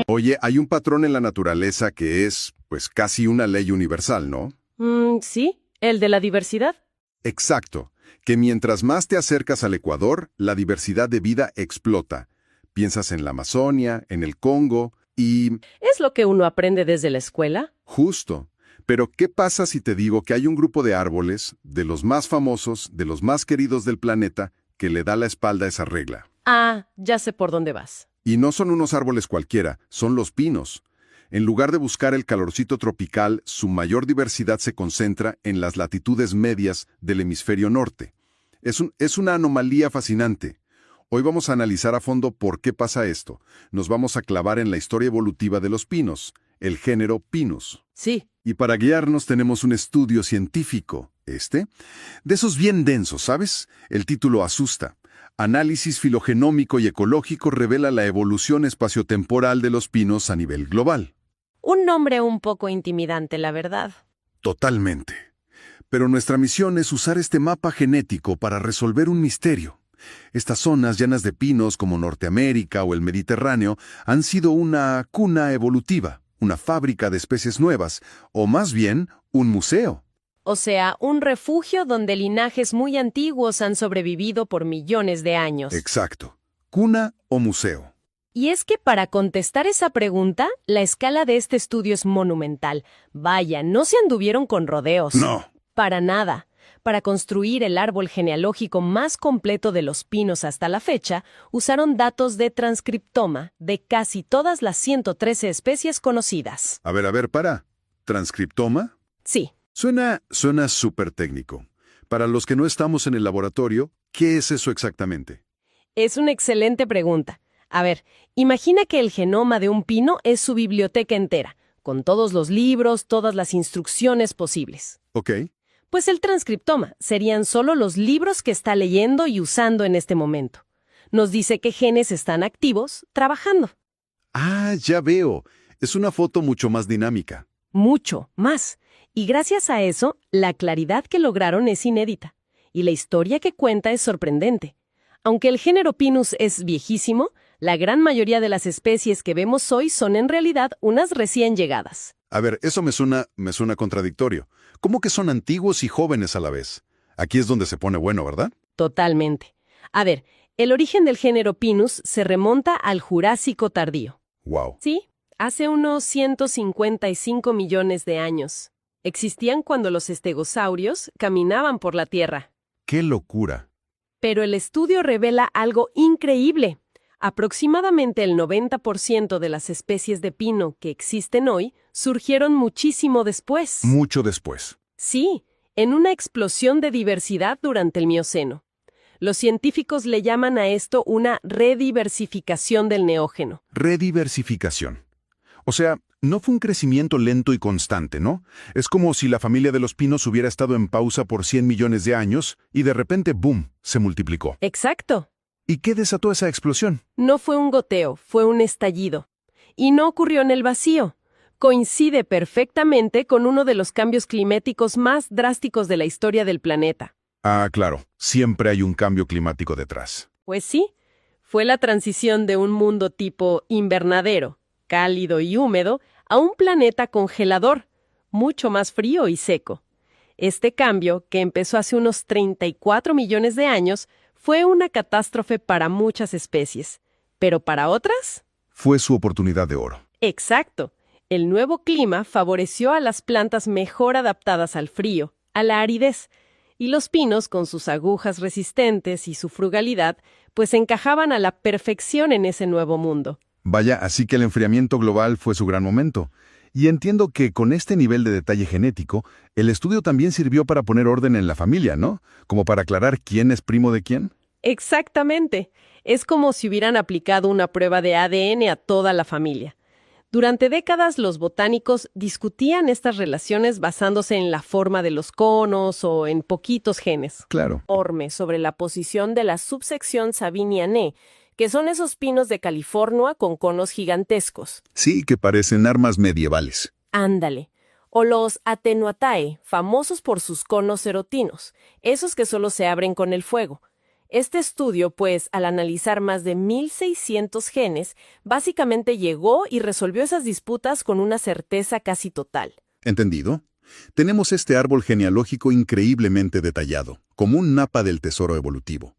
Oye, hay un patrón en la naturaleza que es, pues, casi una ley universal, ¿no? Sí, el de la diversidad. Exacto, que mientras más te acercas al Ecuador, la diversidad de vida explota. Piensas en la Amazonia, en el Congo y... ¿Es lo que uno aprende desde la escuela? Justo. Pero, ¿qué pasa si te digo que hay un grupo de árboles, de los más famosos, de los más queridos del planeta, que le da la espalda a esa regla? Ah, ya sé por dónde vas. Y no son unos árboles cualquiera, son los pinos. En lugar de buscar el calorcito tropical, su mayor diversidad se concentra en las latitudes medias del hemisferio norte. Es una anomalía fascinante. Hoy vamos a analizar a fondo por qué pasa esto. Nos vamos a clavar en la historia evolutiva de los pinos, el género Pinus. Sí. Y para guiarnos tenemos un estudio científico, de esos bien densos, ¿sabes? El título asusta. Análisis filogenómico y ecológico revela la evolución espaciotemporal de los pinos a nivel global. Un nombre un poco intimidante, la verdad. Totalmente. Pero nuestra misión es usar este mapa genético para resolver un misterio. Estas zonas llenas de pinos como Norteamérica o el Mediterráneo han sido una cuna evolutiva, una fábrica de especies nuevas, o más bien, un museo. O sea, un refugio donde linajes muy antiguos han sobrevivido por millones de años. Exacto. Cuna o museo. Y es que para contestar esa pregunta, la escala de este estudio es monumental. Vaya, no se anduvieron con rodeos. No. Para nada. Para construir el árbol genealógico más completo de los pinos hasta la fecha, usaron datos de transcriptoma de casi todas las 113 especies conocidas. A ver, para. ¿Transcriptoma? Sí. Suena súper técnico. Para los que no estamos en el laboratorio, ¿qué es eso exactamente? Es una excelente pregunta. A ver, imagina que el genoma de un pino es su biblioteca entera, con todos los libros, todas las instrucciones posibles. Ok. Pues el transcriptoma serían solo los libros que está leyendo y usando en este momento. Nos dice qué genes están activos, trabajando. Ah, ya veo. Es una foto mucho más dinámica. Mucho más. Y gracias a eso, la claridad que lograron es inédita. Y la historia que cuenta es sorprendente. Aunque el género Pinus es viejísimo, la gran mayoría de las especies que vemos hoy son en realidad unas recién llegadas. A ver, eso me suena contradictorio. ¿Cómo que son antiguos y jóvenes a la vez? Aquí es donde se pone bueno, ¿verdad? Totalmente. A ver, el origen del género Pinus se remonta al Jurásico tardío. Wow. Sí, hace unos 155 millones de años. Existían cuando los estegosaurios caminaban por la Tierra. ¡Qué locura! Pero el estudio revela algo increíble. Aproximadamente el 90% de las especies de pino que existen hoy surgieron muchísimo después. Mucho después. Sí, en una explosión de diversidad durante el Mioceno. Los científicos le llaman a esto una rediversificación del neógeno. Rediversificación. O sea, no fue un crecimiento lento y constante, ¿no? Es como si la familia de los pinos hubiera estado en pausa por 100 millones de años y de repente, ¡boom!, se multiplicó. Exacto. ¿Y qué desató esa explosión? No fue un goteo, fue un estallido. Y no ocurrió en el vacío. Coincide perfectamente con uno de los cambios climáticos más drásticos de la historia del planeta. Ah, claro. Siempre hay un cambio climático detrás. Pues sí, fue la transición de un mundo tipo invernadero, cálido y húmedo, a un planeta congelador, mucho más frío y seco. Este cambio, que empezó hace unos 34 millones de años, fue una catástrofe para muchas especies. ¿Pero para otras? Fue su oportunidad de oro. Exacto. El nuevo clima favoreció a las plantas mejor adaptadas al frío, a la aridez, y los pinos, con sus agujas resistentes y su frugalidad, pues encajaban a la perfección en ese nuevo mundo. Vaya, así que el enfriamiento global fue su gran momento. Y entiendo que con este nivel de detalle genético, el estudio también sirvió para poner orden en la familia, ¿no? Como para aclarar quién es primo de quién. Exactamente. Es como si hubieran aplicado una prueba de ADN a toda la familia. Durante décadas, los botánicos discutían estas relaciones basándose en la forma de los conos o en poquitos genes. Claro. Enorme sobre la posición de la subsección Savinianae, que son esos pinos de California con conos gigantescos. Sí, que parecen armas medievales. Ándale. O los Attenuatae, famosos por sus conos serotinos, esos que solo se abren con el fuego. Este estudio, pues, al analizar más de 1.600 genes, básicamente llegó y resolvió esas disputas con una certeza casi total. ¿Entendido? Tenemos este árbol genealógico increíblemente detallado, como un mapa del tesoro evolutivo.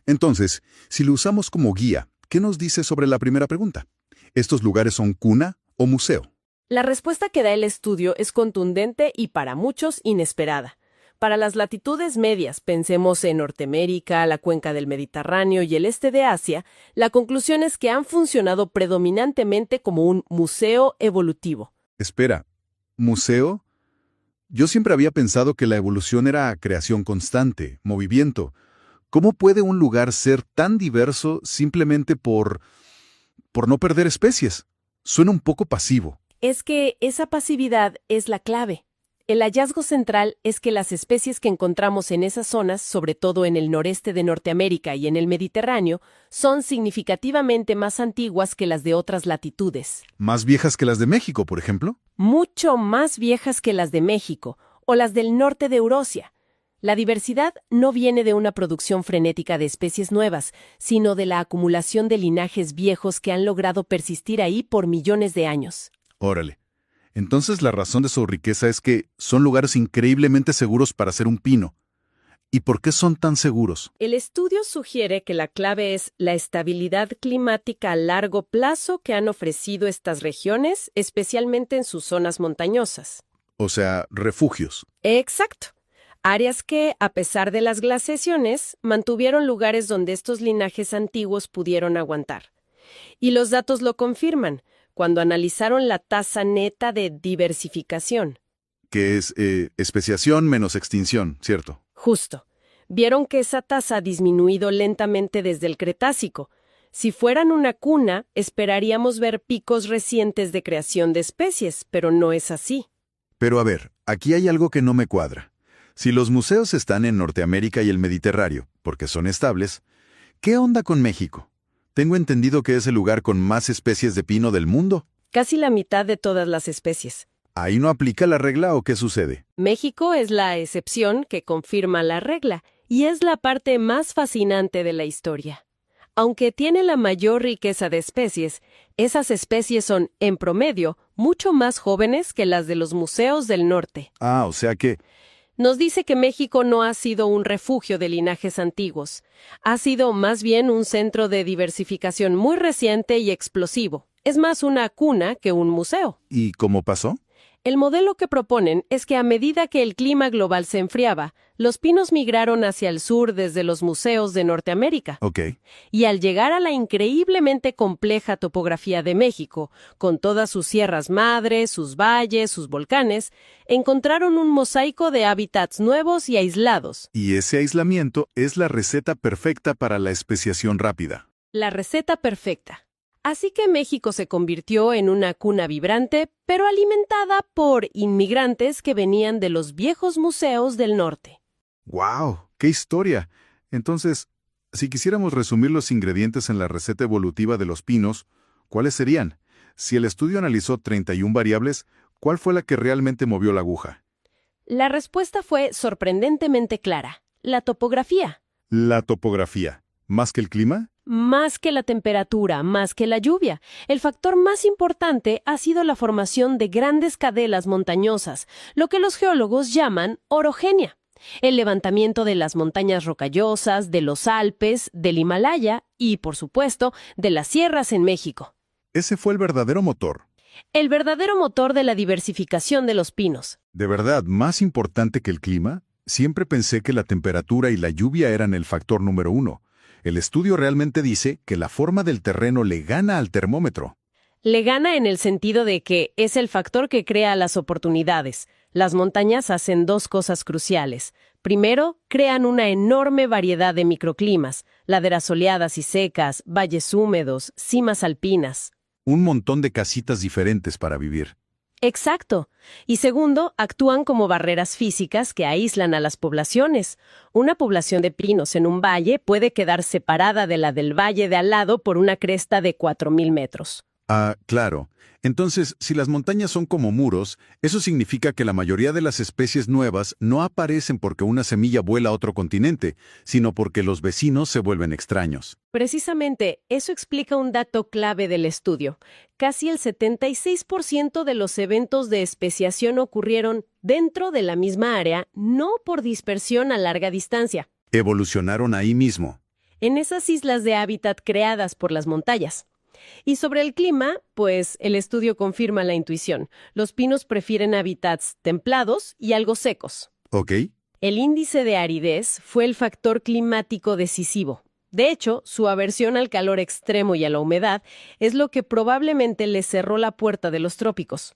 Entonces, si lo usamos como guía, ¿qué nos dice sobre la primera pregunta? ¿Estos lugares son cuna o museo? La respuesta que da el estudio es contundente y para muchos inesperada. Para las latitudes medias, pensemos en Norteamérica, la cuenca del Mediterráneo y el este de Asia, la conclusión es que han funcionado predominantemente como un museo evolutivo. Espera, ¿museo? Yo siempre había pensado que la evolución era creación constante, movimiento. ¿Cómo puede un lugar ser tan diverso simplemente por no perder especies? Suena un poco pasivo. Es que esa pasividad es la clave. El hallazgo central es que las especies que encontramos en esas zonas, sobre todo en el noreste de Norteamérica y en el Mediterráneo, son significativamente más antiguas que las de otras latitudes. ¿Más viejas que las de México, por ejemplo? Mucho más viejas que las de México o las del norte de Eurasia. La diversidad no viene de una producción frenética de especies nuevas, sino de la acumulación de linajes viejos que han logrado persistir ahí por millones de años. Órale. Entonces la razón de su riqueza es que son lugares increíblemente seguros para ser un pino. ¿Y por qué son tan seguros? El estudio sugiere que la clave es la estabilidad climática a largo plazo que han ofrecido estas regiones, especialmente en sus zonas montañosas. O sea, refugios. Exacto. Áreas que, a pesar de las glaciaciones, mantuvieron lugares donde estos linajes antiguos pudieron aguantar. Y los datos lo confirman, cuando analizaron la tasa neta de diversificación. Que es especiación menos extinción, ¿cierto? Justo. Vieron que esa tasa ha disminuido lentamente desde el Cretácico. Si fueran una cuna, esperaríamos ver picos recientes de creación de especies, pero no es así. Pero a ver, aquí hay algo que no me cuadra. Si los museos están en Norteamérica y el Mediterráneo, porque son estables, ¿qué onda con México? Tengo entendido que es el lugar con más especies de pino del mundo. Casi la mitad de todas las especies. ¿Ahí no aplica la regla o qué sucede? México es la excepción que confirma la regla, y es la parte más fascinante de la historia. Aunque tiene la mayor riqueza de especies, esas especies son, en promedio, mucho más jóvenes que las de los museos del norte. Ah, o sea que... Nos dice que México no ha sido un refugio de linajes antiguos. Ha sido más bien un centro de diversificación muy reciente y explosivo. Es más una cuna que un museo. ¿Y cómo pasó? El modelo que proponen es que a medida que el clima global se enfriaba, los pinos migraron hacia el sur desde los museos de Norteamérica. Ok. Y al llegar a la increíblemente compleja topografía de México, con todas sus sierras madres, sus valles, sus volcanes, encontraron un mosaico de hábitats nuevos y aislados. Y ese aislamiento es la receta perfecta para la especiación rápida. La receta perfecta. Así que México se convirtió en una cuna vibrante, pero alimentada por inmigrantes que venían de los viejos museos del norte. ¡Guau! ¡Qué historia! Entonces, si quisiéramos resumir los ingredientes en la receta evolutiva de los pinos, ¿cuáles serían? Si el estudio analizó 31 variables, ¿cuál fue la que realmente movió la aguja? La respuesta fue sorprendentemente clara: la topografía. La topografía. ¿Más que el clima? Más que la temperatura, más que la lluvia. El factor más importante ha sido la formación de grandes cadenas montañosas, lo que los geólogos llaman orogenia. El levantamiento de las montañas rocallosas, de los Alpes, del Himalaya y, por supuesto, de las sierras en México. Ese fue el verdadero motor. El verdadero motor de la diversificación de los pinos. ¿De verdad más importante que el clima? Siempre pensé que la temperatura y la lluvia eran el factor número 1. El estudio realmente dice que la forma del terreno le gana al termómetro. Le gana en el sentido de que es el factor que crea las oportunidades. Las montañas hacen dos cosas cruciales. Primero, crean una enorme variedad de microclimas, laderas soleadas y secas, valles húmedos, cimas alpinas. Un montón de casitas diferentes para vivir. Exacto. Y segundo, actúan como barreras físicas que aíslan a las poblaciones. Una población de pinos en un valle puede quedar separada de la del valle de al lado por una cresta de 4.000 metros. Ah, claro. Entonces, si las montañas son como muros, eso significa que la mayoría de las especies nuevas no aparecen porque una semilla vuela a otro continente, sino porque los vecinos se vuelven extraños. Precisamente, eso explica un dato clave del estudio. Casi el 76% de los eventos de especiación ocurrieron dentro de la misma área, no por dispersión a larga distancia, Evolucionaron ahí mismo. en esas islas de hábitat creadas por las montañas. Y sobre el clima, pues el estudio confirma la intuición. Los pinos prefieren hábitats templados y algo secos. ¿Ok? El índice de aridez fue el factor climático decisivo. De hecho, su aversión al calor extremo y a la humedad es lo que probablemente le cerró la puerta de los trópicos.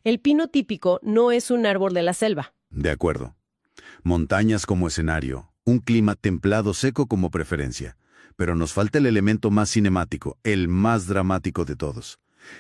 El pino típico no es un árbol de la selva. De acuerdo. Montañas como escenario, un clima templado seco como preferencia. Pero nos falta el elemento más cinemático, el más dramático de todos.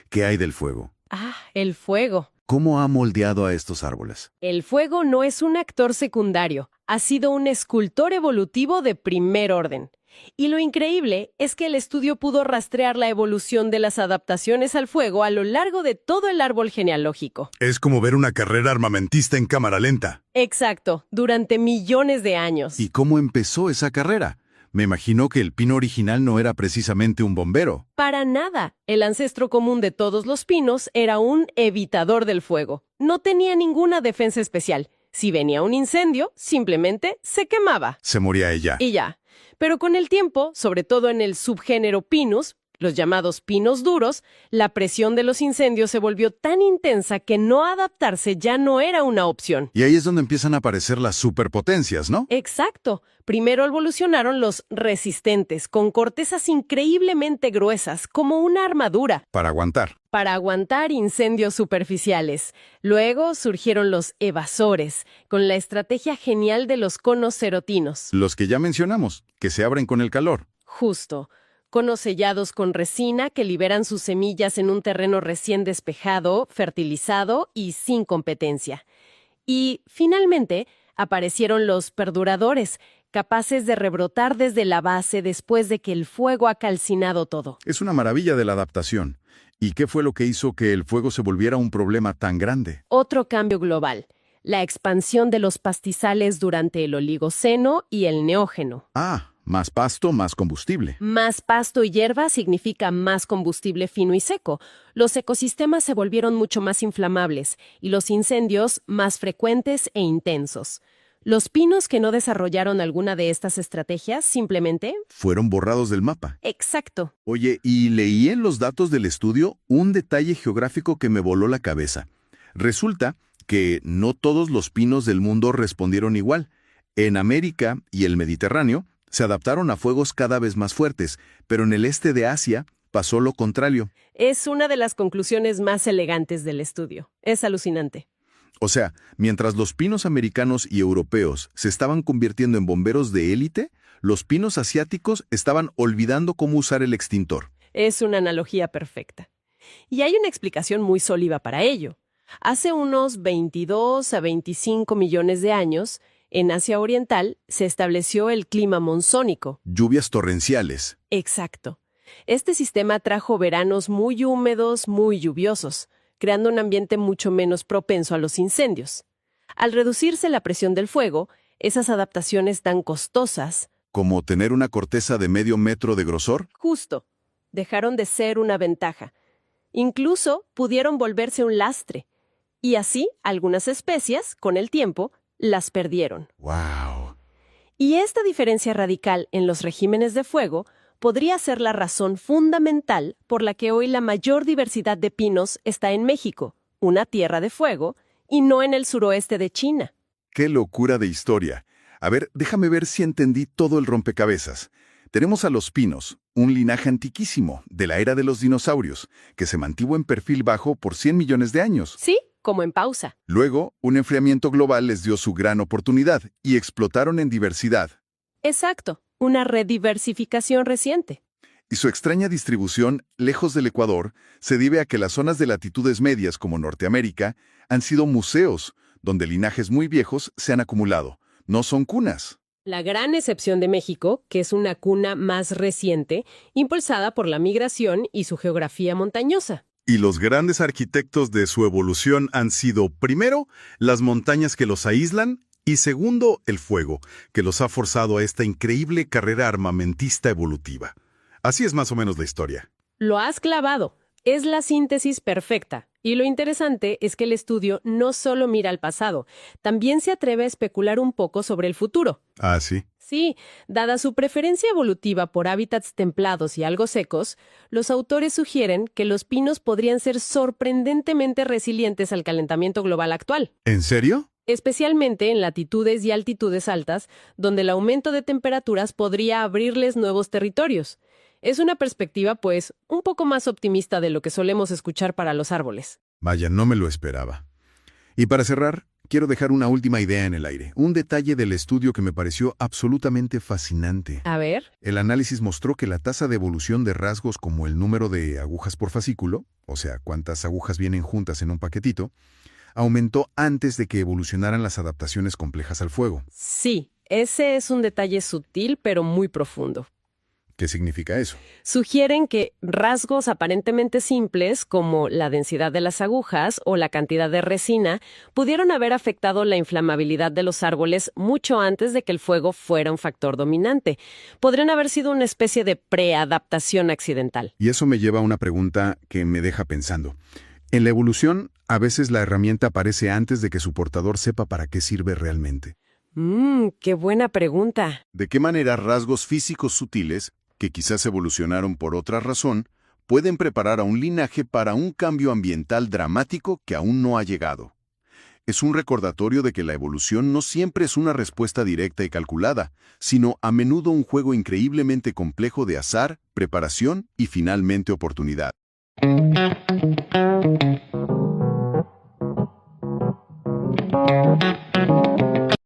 ¿Qué hay del fuego? Ah, el fuego. ¿Cómo ha moldeado a estos árboles? El fuego no es un actor secundario, ha sido un escultor evolutivo de primer orden. Y lo increíble es que el estudio pudo rastrear la evolución de las adaptaciones al fuego a lo largo de todo el árbol genealógico. Es como ver una carrera armamentista en cámara lenta. Exacto, durante millones de años. ¿Y cómo empezó esa carrera? Me imagino que el pino original no era precisamente un bombero. Para nada. El ancestro común de todos los pinos era un evitador del fuego. No tenía ninguna defensa especial. Si venía un incendio, simplemente se quemaba. Se moría ella. Y ya. Pero con el tiempo, sobre todo en el subgénero Pinus, los llamados pinos duros, la presión de los incendios se volvió tan intensa que no adaptarse ya no era una opción. Y ahí es donde empiezan a aparecer las superpotencias, ¿no? Exacto. Primero evolucionaron los resistentes, con cortezas increíblemente gruesas, como una armadura, Para aguantar. para aguantar incendios superficiales. Luego surgieron los evasores, con la estrategia genial de los conos serotinos. Los que ya mencionamos, que se abren con el calor. Justo. Conos sellados con resina que liberan sus semillas en un terreno recién despejado, fertilizado y sin competencia. Y, finalmente, aparecieron los perduradores, capaces de rebrotar desde la base después de que el fuego ha calcinado todo. Es una maravilla de la adaptación. ¿Y qué fue lo que hizo que el fuego se volviera un problema tan grande? Otro cambio global, la expansión de los pastizales durante el Oligoceno y el Neógeno. Ah, más pasto, más combustible. Más pasto y hierba significa más combustible fino y seco. Los ecosistemas se volvieron mucho más inflamables y los incendios más frecuentes e intensos. Los pinos que no desarrollaron alguna de estas estrategias simplemente... Fueron borrados del mapa. Exacto. Oye, y leí en los datos del estudio un detalle geográfico que me voló la cabeza. Resulta que no todos los pinos del mundo respondieron igual. En América y el Mediterráneo se adaptaron a fuegos cada vez más fuertes, pero en el este de Asia pasó lo contrario. Es una de las conclusiones más elegantes del estudio. Es alucinante. O sea, mientras los pinos americanos y europeos se estaban convirtiendo en bomberos de élite, los pinos asiáticos estaban olvidando cómo usar el extintor. Es una analogía perfecta. Y hay una explicación muy sólida para ello. Hace unos 22 a 25 millones de años, en Asia Oriental se estableció el clima monzónico. Lluvias torrenciales. Exacto. Este sistema trajo veranos muy húmedos, muy lluviosos, creando un ambiente mucho menos propenso a los incendios. Al reducirse la presión del fuego, esas adaptaciones tan costosas, Como tener una corteza de medio metro de grosor. justo, dejaron de ser una ventaja. Incluso pudieron volverse un lastre. Y así, algunas especies, con el tiempo, las perdieron. ¡Wow! Y esta diferencia radical en los regímenes de fuego podría ser la razón fundamental por la que hoy la mayor diversidad de pinos está en México, una tierra de fuego, y no en el suroeste de China. ¡Qué locura de historia! A ver, déjame ver si entendí todo el rompecabezas. Tenemos a los pinos, un linaje antiquísimo, de la era de los dinosaurios, que se mantuvo en perfil bajo por 100 millones de años. Sí, como en pausa. Luego, un enfriamiento global les dio su gran oportunidad y explotaron en diversidad. Exacto, una rediversificación reciente. Y su extraña distribución, lejos del Ecuador, se debe a que las zonas de latitudes medias como Norteamérica han sido museos, donde linajes muy viejos se han acumulado. No son cunas. La gran excepción de México, que es una cuna más reciente, impulsada por la migración y su geografía montañosa. Y los grandes arquitectos de su evolución han sido, primero, las montañas que los aíslan, y segundo, el fuego, que los ha forzado a esta increíble carrera armamentista evolutiva. Así es más o menos la historia. Lo has clavado. Es la síntesis perfecta. Y lo interesante es que el estudio no solo mira al pasado, también se atreve a especular un poco sobre el futuro. Ah, sí. Sí, dada su preferencia evolutiva por hábitats templados y algo secos, los autores sugieren que los pinos podrían ser sorprendentemente resilientes al calentamiento global actual. ¿En serio? Especialmente en latitudes y altitudes altas, donde el aumento de temperaturas podría abrirles nuevos territorios. Es una perspectiva, pues, un poco más optimista de lo que solemos escuchar para los árboles. Vaya, no me lo esperaba. Y para cerrar, quiero dejar una última idea en el aire, un detalle del estudio que me pareció absolutamente fascinante. A ver. El análisis mostró que la tasa de evolución de rasgos como el número de agujas por fascículo, o sea, cuántas agujas vienen juntas en un paquetito, aumentó antes de que evolucionaran las adaptaciones complejas al fuego. Sí, ese es un detalle sutil pero muy profundo. ¿Qué significa eso? Sugieren que rasgos aparentemente simples, como la densidad de las agujas o la cantidad de resina, pudieron haber afectado la inflamabilidad de los árboles mucho antes de que el fuego fuera un factor dominante. Podrían haber sido una especie de preadaptación accidental. Y eso me lleva a una pregunta que me deja pensando. En la evolución, a veces la herramienta aparece antes de que su portador sepa para qué sirve realmente. ¡Qué buena pregunta! ¿De qué manera rasgos físicos sutiles, que quizás evolucionaron por otra razón, pueden preparar a un linaje para un cambio ambiental dramático que aún no ha llegado? Es un recordatorio de que la evolución no siempre es una respuesta directa y calculada, sino a menudo un juego increíblemente complejo de azar, preparación y finalmente oportunidad.